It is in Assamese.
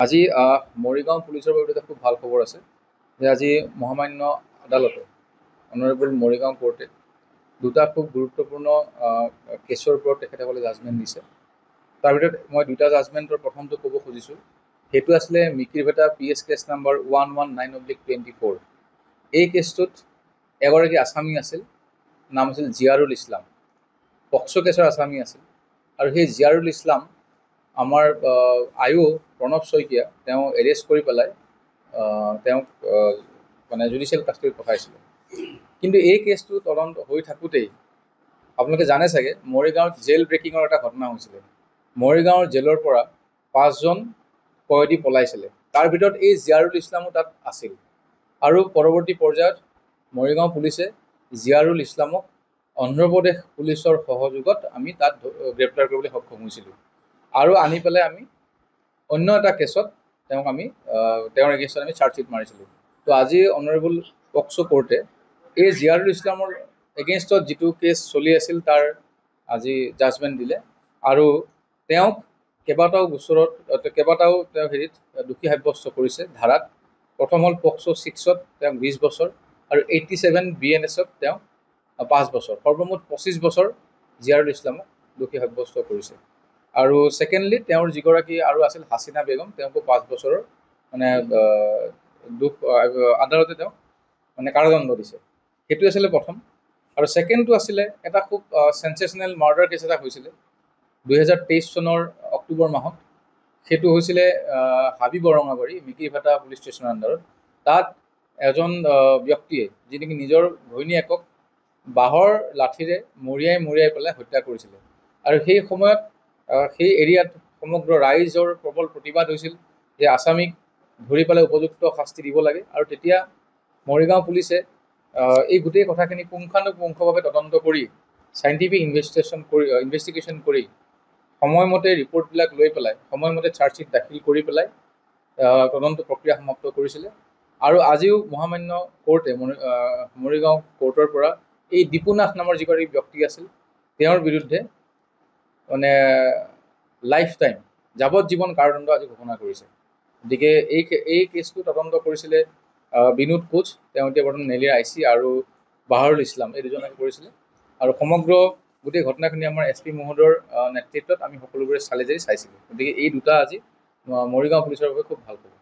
আজি মৰিগাঁও পুলিচৰ বাবে এটা খুব ভাল খবৰ আছে যে আজি মহামান্য আদালতে অনাৰেবল মৰিগাঁও কোৰ্টে দুটা খুব গুৰুত্বপূৰ্ণ কেছৰ ওপৰত তেখেতসকলে জাজমেণ্ট দিছে। তাৰ ভিতৰত মই দুটা জাজমেণ্টৰ প্ৰথমটো ক'ব খুজিছোঁ। সেইটো আছিলে মিকিৰভেটা PS কেছ নাম্বাৰ 119/24। এই কেছটোত এগৰাকী আছামী আছিল, নাম আছিল জিয়াৰুল ইছলাম, পক্সো কেছৰ আছামী আছিল। আৰু সেই জিয়াৰুল ইছলাম আমাৰ আয়ু প্ৰণৱ শইকীয়া তেওঁ এৰেষ্ট কৰি পেলাই তেওঁক মানে জুডিচিয়েল কাষ্টডিত পঠাইছিলে। কিন্তু এই কেছটো তদন্ত হৈ থাকোঁতেই আপোনালোকে জানে চাগে মৰিগাঁৱত জেল ব্ৰেকিঙৰ এটা ঘটনা হৈছিলে। মৰিগাঁৱৰ জেলৰ পৰা 5জন কয়দী পলাইছিলে, তাৰ ভিতৰত এই জিয়াৰুল ইছলামো তাত আছিল। আৰু পৰৱৰ্তী পৰ্যায়ত মৰিগাঁও পুলিচে জিয়াৰুল ইছলামক অন্ধ্ৰপ্ৰদেশ পুলিচৰ সহযোগত আমি তাত গ্ৰেপ্তাৰ কৰিবলৈ সক্ষম হৈছিলোঁ। আৰু আনি পেলাই আমি অন্য এটা কেছত তেওঁৰ এগেইনষ্টত আমি চাৰ্জশ্বীট মাৰিছিলোঁ। তো আজি অনাৰেবল পক্সো কোৰ্টে এই জিয়াৰুল ইছলামৰ এগেইনষ্টত যিটো কেছ চলি আছিল তাৰ আজি জাজমেণ্ট দিলে। আৰু তেওঁক কেইবাটাও তেওঁ হেৰিত দোষী সাব্যস্ত কৰিছে ধাৰাত। প্ৰথম হ'ল পক্সো 6ত তেওঁক 20 বছৰ আৰু 87 BNSত তেওঁক 5 বছৰ, সৰ্বমুঠ 25 বছৰ জিয়াৰুল ইছলামক দোষী সাব্যস্ত কৰিছে। আৰু ছেকেণ্ডলি তেওঁৰ যিগৰাকী আৰু আছিল হাছিনা বেগম, তেওঁকো 5 বছৰৰ মানে আদালতে তেওঁক মানে কাৰাদণ্ড দিছে। সেইটো আছিলে প্ৰথম। আৰু ছেকেণ্ডটো আছিলে এটা খুব চেঞ্চেচনেল মাৰ্ডাৰ কেছ এটা হৈছিলে 2023 চনৰ অক্টোবৰ মাহত। সেইটো হৈছিলে হাবি বৰঙাবাৰী মিকিৰভেটা পুলিচ ষ্টেচনৰ আণ্ডাৰত। তাত এজন ব্যক্তিয়ে যি নেকি নিজৰ ঘৈণীয়েকক বাঁহৰ লাঠিৰে মৰিয়াই পেলাই হত্যা কৰিছিলে। আৰু সেই সময়ত সেই এৰিয়াত সমগ্ৰ ৰাইজৰ প্ৰবল প্ৰতিবাদ হৈছিল যে আছামীক ধৰি পেলাই উপযুক্ত শাস্তি দিব লাগে। আৰু তেতিয়া মৰিগাঁও পুলিচে এই গোটেই কথাখিনি পুংখানুপুংখভাৱে তদন্ত কৰি চাইণ্টিফিক ইনভেষ্টিগেশ্যন কৰি সময়মতে ৰিপৰ্টবিলাক লৈ পেলাই সময়মতে চাৰ্জশ্বীট দাখিল কৰি পেলাই তদন্ত প্ৰক্ৰিয়া সমাপ্ত কৰিছিলে। আৰু আজিও মহামান্য কোৰ্টে মৰিগাঁও কোৰ্টৰ পৰা এই দীপুনাথ নামৰ যিগৰাকী ব্যক্তি আছিল তেওঁৰ বিৰুদ্ধে মানে লাইফ টাইম যাৱজ্জীৱন কাৰাদণ্ড আজি ঘোষণা কৰিছে। গতিকে এই কেছটো তদন্ত কৰিছিলে বিনোদ কোচ, তেওঁ এতিয়া বৰ্তমান নেলিয়াৰ IC, আৰু বাহাৰুল ইছলাম, এই দুজনে কৰিছিলে। আৰু সমগ্ৰ গোটেই ঘটনাখিনি আমাৰ SP মহোদয়ৰ নেতৃত্বত আমি সকলোবোৰে চালি জাৰি চাইছিলোঁ। গতিকে এই দুটা আজি মৰিগাঁও পুলিচৰ বাবে খুব ভাল খবৰ।